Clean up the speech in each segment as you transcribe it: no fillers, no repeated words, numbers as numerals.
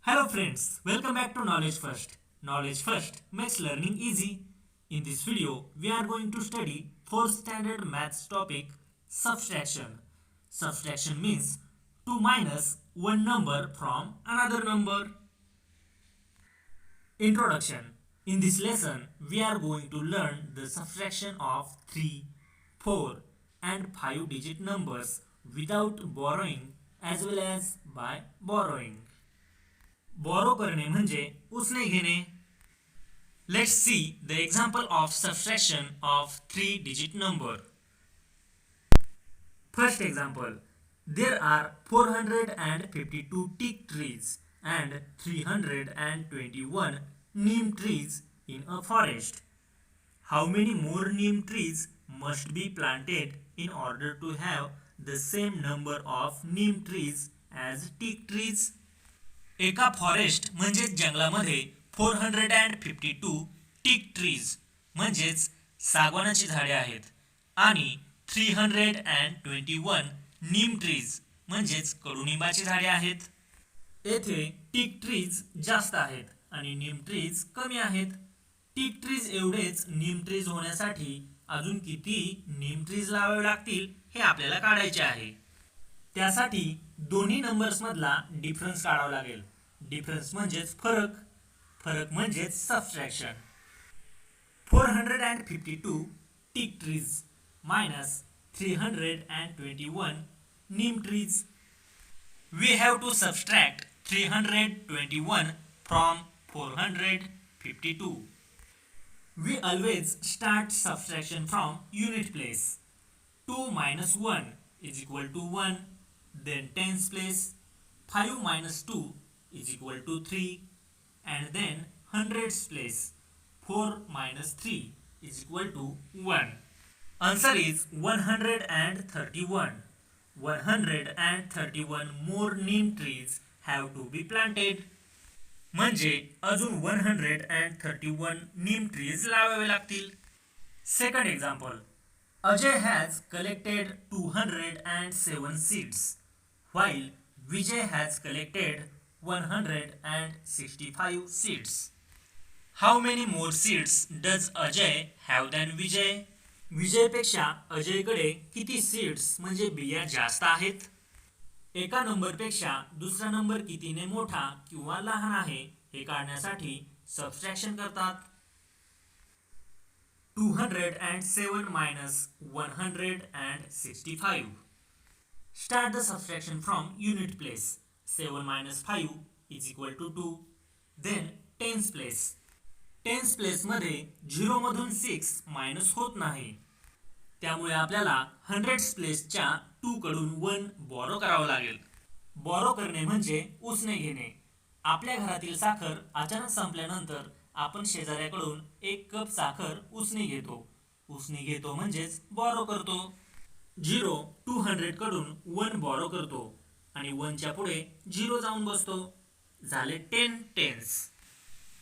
Hello friends, welcome back to Knowledge First. Knowledge First makes learning easy. In this video, we are going to study 4th standard maths topic subtraction. Subtraction means to minus one number from another number. Introduction. In this lesson, we are going to learn the subtraction of 3, 4 and 5 digit numbers without borrowing as well as by borrowing. Borrow करणे म्हणजे उसने घेणे. Let's see the example of subtraction of 3-digit number. First example. There are 452 teak trees and 321 neem trees in a forest. How many more neem trees must be planted in order to have the same number of neem trees as teak trees? एका forest म्हणजेच जंगलामध्ये 452 teak trees म्हणजेच सागवानाची झाडे आहेत आणि 321 neem trees म्हणजेच कडुनिंबाची झाडे आहेत. येथे टीक ट्रीज जास्त आहेत आणि नीम ट्रीज कमी आहेत. टीक ट्रीज एवढेच नीम ट्रीज होण्यासाठी अजून किती नीम ट्रीज लावावे लागतील हे आपल्याला काढायचे आहे. त्यासाठी दोन्ही नंबर्स मधला डिफरन्स काढावा लागेल. डिफरन्स म्हणजेच फरक, फरक म्हणजेच subtraction. 452 teak trees minus 321 neem trees. We have to subtract 321 from 452. We always start subtraction from unit place. 2 minus 1 is equal to 1, then tens place. 5 minus 2 is equal to 3, and then hundreds place. 4 minus 3 is equal to 1. Answer is 131. 131 more neem trees have to be planted. म्हणजे अजून 131 neem trees लावावे लागतील. Second example. Ajay has collected 207 seeds, while Vijay has collected 165 seeds. How many more seeds does Ajay have than Vijay? विजयपेक्षा अजयकडे किती seeds म्हणजे बिया जास्त आहेत? एका नंबरपेक्षा दुसरा नंबर कितीने मोठा किंवा लहान आहे हे काढण्यासाठी सबट्रॅक्शन करतात. 207 minus 165. Start the subtraction from unit place. 7 minus 5 is equal to 2. Then tens place. Tense place मध्ये 0 मधून 6 मायनस होत नाही. त्यामुळे आपल्याला हंड्रेड्स प्लेसच्या 2 कडून 1 बॉरो करावं लागेल. बॉरो करणे म्हणजे उसने घेणे. आपल्या घरातील साखर अचानक संपल्यानंतर आपण शेजाऱ्याकडून 1 कप साखर उसने घेतो. उसने घेतो म्हणजेच बॉरो करतो. 0 200 कडून 1 बॉरो करतो आणि 1 च्या पुढे 0 जाऊन बसतो. झाले 10 tense.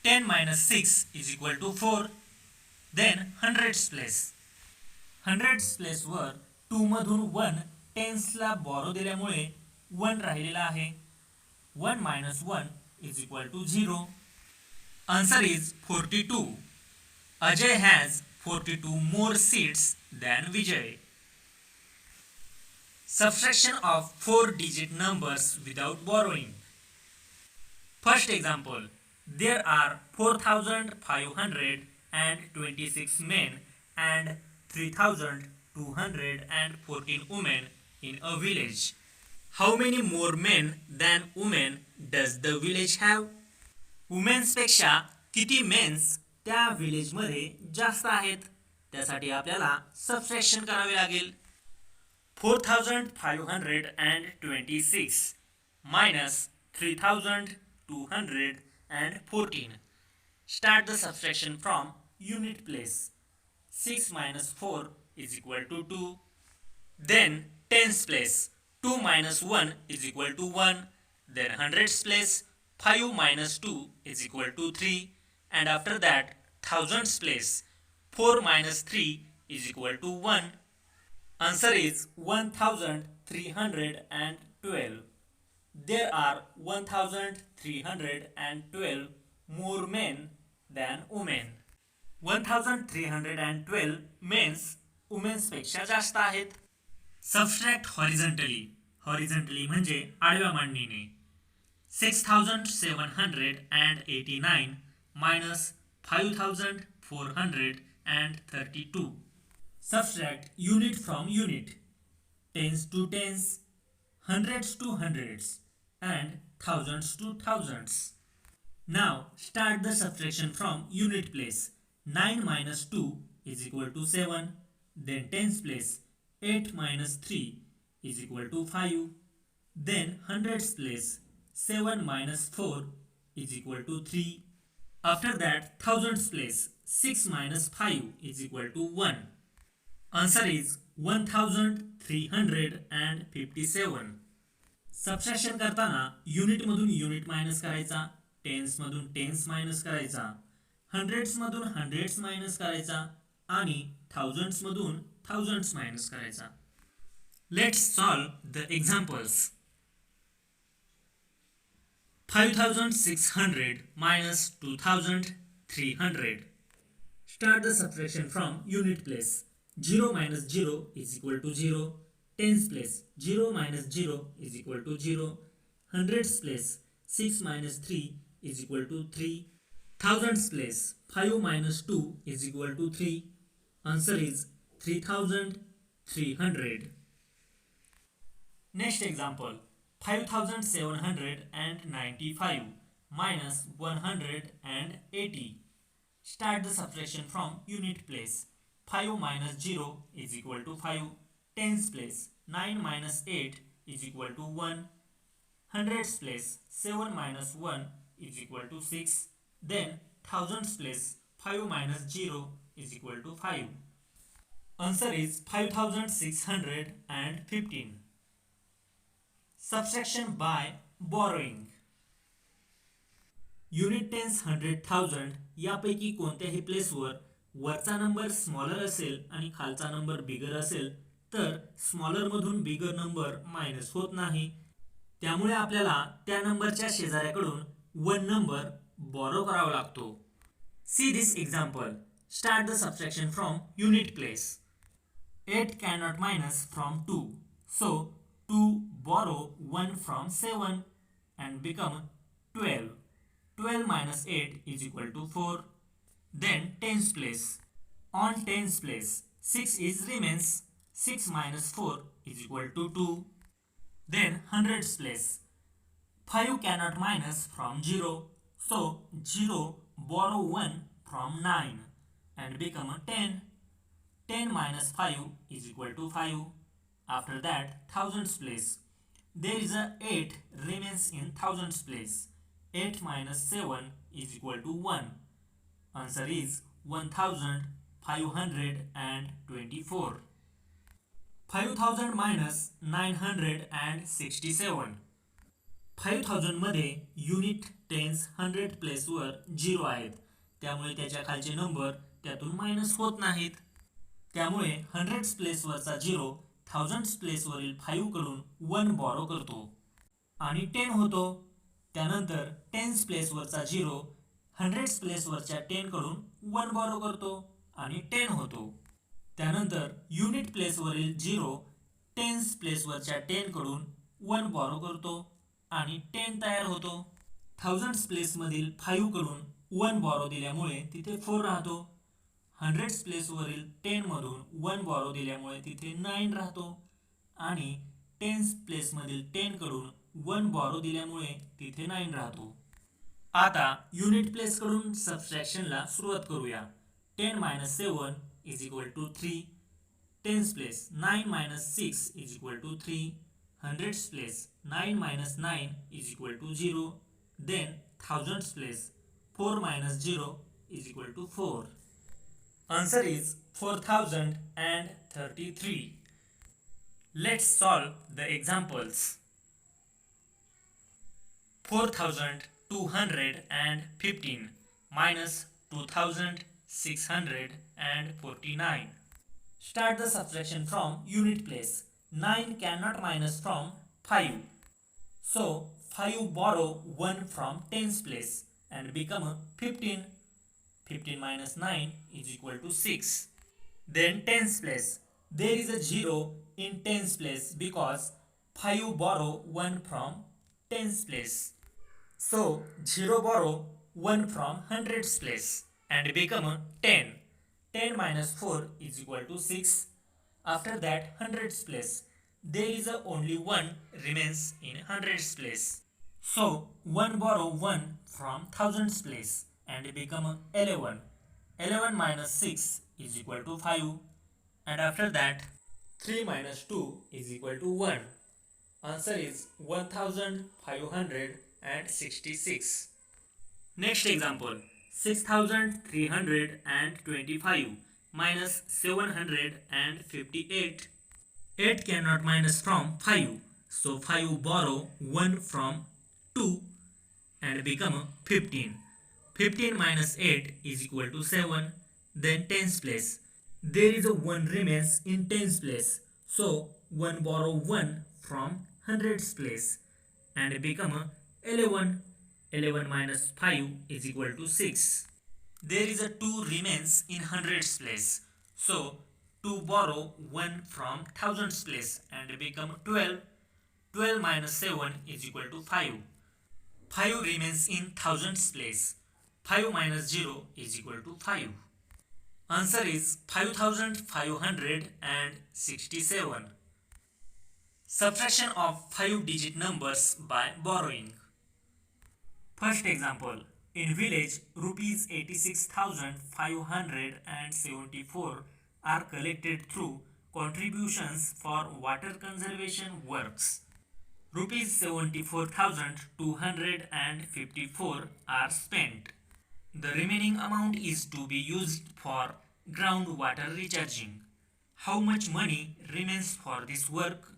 10 minus 6 is equal to 4. Then hundreds place. hundreds place वर 2 मधून 1 tens ला बॉरो दिल्यामुळे 1 राहिलेला आहे. 1 minus 1 is equal to 0. Answer is 42. Ajay has 42 more seeds than Vijay. Subtraction of 4-digit numbers without borrowing. First example. There are 4,526 men and 3,214 women in a village. How many more men than women does the village have? Women's पेक्षा किती mains त्या village मध्ये जास्त आहेत? त्यासाठी आपल्याला subtraction करावे लागेल. 4,526 minus 3,214. Start the subtraction from unit place. 6 minus 4 is equal to 2. Then tens place. 2 minus 1 is equal to 1. Then hundreds place. 5 minus 2 is equal to 3. And after that thousands place. 4 minus 3 is equal to 1. Answer is 1312. there are 1312 more men than women. 1312 mens womens पेक्षा जास्त आहेत. Subtract horizontally, horizontally म्हणजे आडव्या मांडणीने. 6789 minus 5432. Subtract unit from unit. Tens to tens, hundreds to hundreds, and thousands to thousands. Now start the subtraction from unit place. 9 minus 2 is equal to 7. Then tens place. 8 minus 3 is equal to 5. Then hundreds place. 7 minus 4 is equal to 3. After that, thousands place. 6 minus 5 is equal to 1. Answer is 1357. Subtraction करताना unit मधून unit minus करायचा, tense मधून tense minus करायचा, hundreds मधून hundreds minus करायचा आणि thousands मधून thousands minus करायचा. Let's solve the examples. 5600 minus 2300. Start the subtraction from unit place. 0 minus 0 is equal to 0. Tens place. 0 minus 0 is equal to 0. Hundreds place. 6 minus 3 is equal to 3. Thousands place. 5 minus 2 is equal to 3. Answer is 3300. Next example. 5795 minus 180. Start the subtraction from unit place. 5 minus 0 is equal to 5. Tens place. 9 minus 8 is equal to 1. Hundreds place. 7 minus 1 is equal to 6. Then thousands place. 5 minus 0 is equal to 5. Answer is 5615. Subtraction by borrowing. Unit tense 100,000 यापैकी कोणत्याही प्लेसवर वरचा number smaller असेल आणि खालचा number बिगर असेल तर smaller मधून bigger number minus होत नाही. त्यामुळे आपल्याला त्या नंबरच्या शेजाऱ्याकडून 1 नंबर बॉरो करावा लागतो. See this example. Start the subtraction from unit place. 8 cannot minus from 2. So to borrow 1 from 7 and become 12. 12 minus 8 is equal to 4. Then tens place. On tens place 6 is remains. 6 minus 4 is equal to 2. Then hundreds place. 5 cannot minus from 0. So 0 borrow 1 from 9 and become 10. 10 minus 5 is equal to 5. After that, thousands place. There is a 8 remains in thousands place. 8 minus 7 is equal to 1. Answer is 1524. 5000 minus 967. 5000 मध्ये unit tense 100 प्लेसवर 0 आहेत. त्यामुळे त्याच्या खालचे number त्यातून minus होत नाहीत. त्यामुळे 100 प्लेसवरचा 0 1000 प्लेसवरील 5 कडून 1 बॉरो करतो आणि 10 होतो. त्यानंतर 10 प्लेसवरचा 0 100 प्लेसवरच्या 10 कडून 1 बॉरो करतो आणि 10 होतो. त्यानंतर युनिट प्लेसवरील 0 10 प्लेसवरच्या 10 कडून 1 बॉरो करतो आणि 10 तयार होतो. 1000 प्लेसमधील 5 कडून 1 बॉरो दिल्यामुळे तिथे 4 राहतो. 100 प्लेसवरील 10 मधून 1 बॉरो दिल्यामुळे तिथे 9 राहतो आणि 10 प्लेसमधील 10 कडून 1 बॉरो दिल्यामुळे तिथे 9 राहतो. आता युनिट प्लेस कडून सबट्रॅक्शनला सुरुवात करूया. 10 minus 7 is equal to 3. Tens place 9 minus 6 is equal to 3. Hundreds place 9 minus 9 is equal to 0. Then thousands place 4 minus 0 is equal to 4. Answer is 4033. Let's solve the examples. 4215 minus 2649. Start the subtraction from unit place. 9 cannot minus from 5. So 5 borrow 1 from tens place and become 15. 15 minus 9 is equal to 6. Then tens place. There is a 0 in tens place because 5 borrow 1 from tens place. So 0 borrow 1 from hundreds place and become 10. 10 minus 4 is equal to 6. After that hundreds place. There is only 1 remains in hundreds place. So 1 borrow 1 from thousands place and become 11. 11 minus 6 is equal to 5. And after that 3 minus 2 is equal to 1. Answer is 1566. Next example, 6325 minus 758. 8 cannot minus from 5. So 5 borrow 1 from 2 and become 15. 15 minus 8 is equal to 7. Then tens place. There is a 1 remains in tens place. So 1 borrow 1 from hundreds place and become 11. 11 minus 5 is equal to 6. There is a 2 remains in hundreds place. So 2 borrow 1 from thousands place and become 12. 12 minus 7 is equal to 5. 5 remains in thousands place. 5 minus 0 is equal to 5. Answer is 5567. Subtraction of 5-digit numbers by borrowing. First example. In village, rupees 86,574 are collected through contributions for water conservation works. Rupees 74,254 are spent. The remaining amount is to be used for groundwater recharging. How much money remains for this work?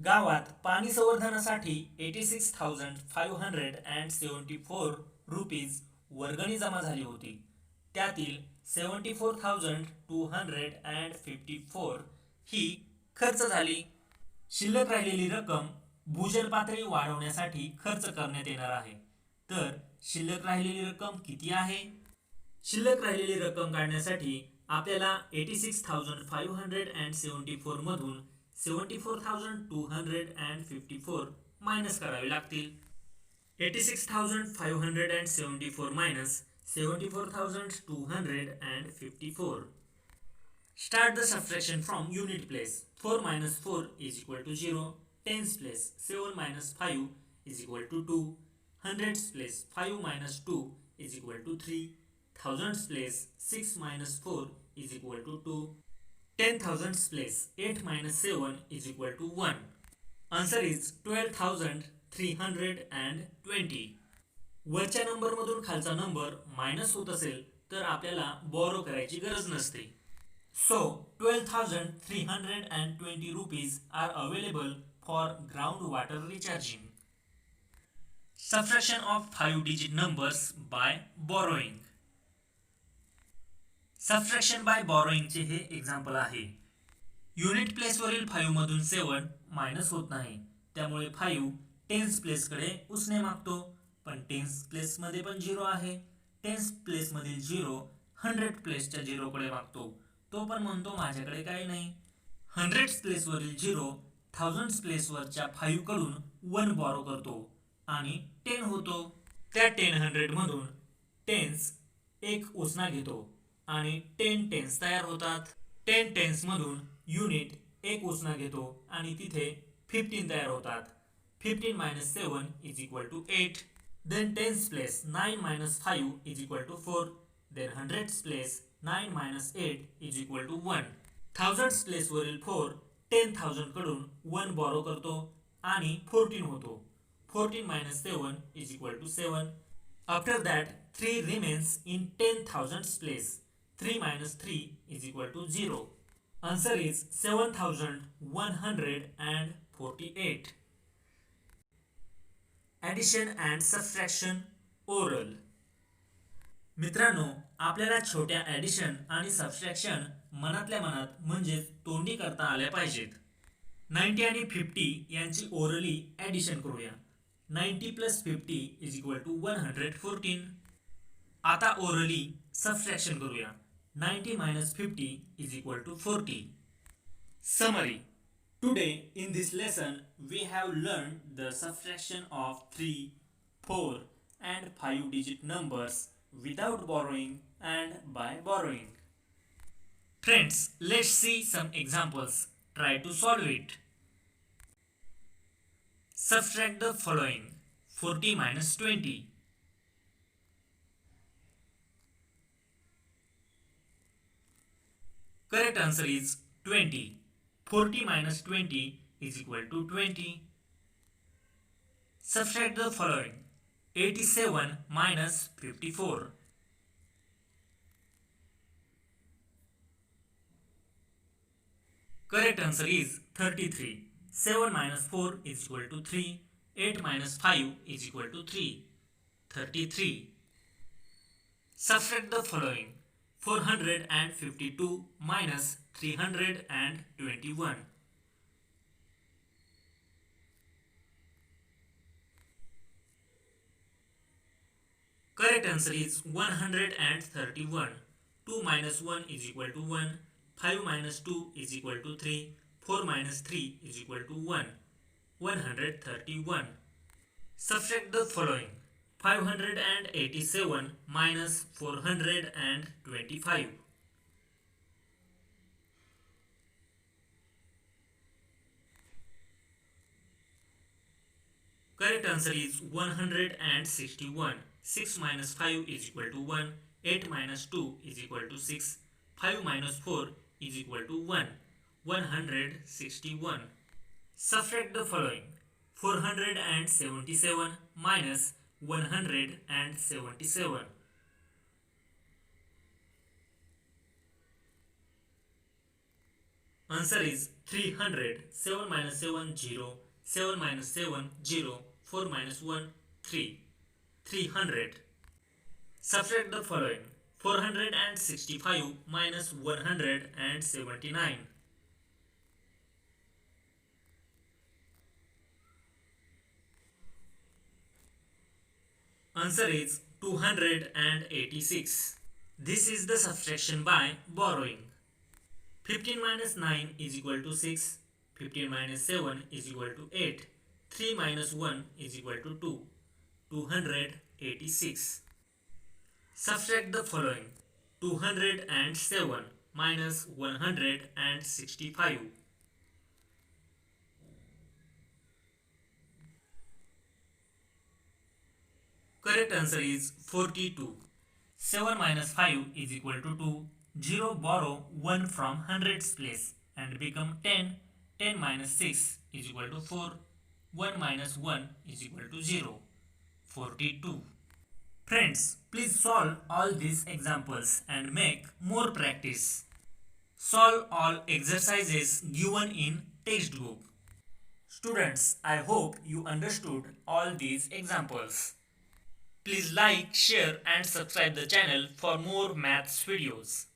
गावात पाणी संवर्धनासाठी 86,574 rupees वर्गणी जमा झाली होती. त्यातील 74,254 ही खर्च झाली. शिल्लक राहिलेली रक्कम भूजल पातळी वाढवण्यासाठी खर्च करण्यात येणार आहे. तर शिल्लक राहिलेली रक्कम किती आहे? शिल्लक राहिलेली रक्कम काढण्यासाठी आपल्याला 86,574 मधून 74,254 मायनस करावे लागतील. 86,574 minus 74,254. Start the subtraction from unit place. 4 minus 4 is equal to 0. Tens place. 7 minus 5 is equal to 2. Hundreds place. 5 minus 2 is equal to 3. Thousands place. 6 minus 4 is equal to 2. 10,000s place. 8 minus 7 is equal to 1. Answer is 12,320. वरच्या number मधून खालचा number minus होत असेल तर आपल्याला बोरो करायची गरज नसते. So 12,320 rupees are available for groundwater recharging. Subtraction of 5-digit numbers by borrowing. Subtraction by बॉरोइंगचे हे एक्झाम्पल आहे. युनिट प्लेसवरील 5 मधून 7 मायनस होत नाही, त्यामुळे 5 टेन्स प्लेसकडे उसने मागतो. पण टेन्स प्लेसमध्ये पण 0 आहे. टेन्स प्लेसमधील 0 100 प्लेसच्या 0 कडे मागतो. तो पण म्हणतो माझ्याकडे काही नाही. 100 प्लेसवरील 0 1000 प्लेसवरच्या 5 कडून 1 बॉरो करतो आणि 10 होतो. त्या 10 100 मधून टेन्स एक उसना घेतो आणि 10 टेन्स तयार होतात. 10 टेन्स मधून युनिट एक उसना घेतो आणि तिथे 15 तयार होतात. 15 minus 7 is equal to 8. Then tens place 9 minus 5 is equal to 4. Then hundreds place 9 minus 8 is equal to 1. Thousands place वरील 4 10,000 कडून 1 बॉरो करतो आणि 14 होतो. 14 minus 7 is equal to 7. After that 3 remains in 10,000s place. 3 minus 3 is equal to 0. Answer is 7,148. Addition and subtraction oral. मित्रांनो, आपल्याला छोट्या addition आणि subtraction मनातल्या मनात म्हणजे तोंडी करता आल्या पाहिजेत. 90 आणि 50 यांची ओरली ॲडिशन करूया. 90 plus 50 is equal to 114. आता ओरली सबट्रॅक्शन करूया. 90 minus 50 is equal to 40. Summary. Today in this lesson we have learned the subtraction of 3, 4 and 5 digit numbers without borrowing and by borrowing. Friends, let's see some examples. Try to solve it. Subtract the following. 40 minus 20. Correct answer is 20. 40 minus 20 is equal to 20. Subtract the following. 87 minus 54. Correct answer is 33. 7 minus 4 is equal to 3. 8 minus 5 is equal to 3. 33. Subtract the following. 452 minus 321. Correct answer is 131. 2 minus 1 is equal to 1. 5 minus 2 is equal to 3. 4 minus 3 is equal to 1. 131. Subtract the following. 587 minus 425. Correct answer is 161. 6 minus 5 is equal to 1. 8 minus 2 is equal to 6. 5 minus 4 is equal to 1. 161. Subtract the following. 477 minus 177. Answer is 300. 7 minus 7 0. 7 minus 7 0. 4 minus 1 3. 300. Subtract the following. 465 minus 179. Answer is 286. This is the subtraction by borrowing. 15 minus 9 is equal to 6. 15 minus 7 is equal to 8. 3 minus 1 is equal to 2. 286. Subtract the following. 207 minus 165. Correct answer is 42. 7 minus 5 is equal to 2. 0 borrow 1 from hundreds place and become 10. 10 minus 6 is equal to 4. 1 minus 1 is equal to 0. 42. Friends, please solve all these examples and make more practice. Solve all exercises given in textbook. Students, I hope you understood all these examples. Please like, share and subscribe the channel for more maths videos.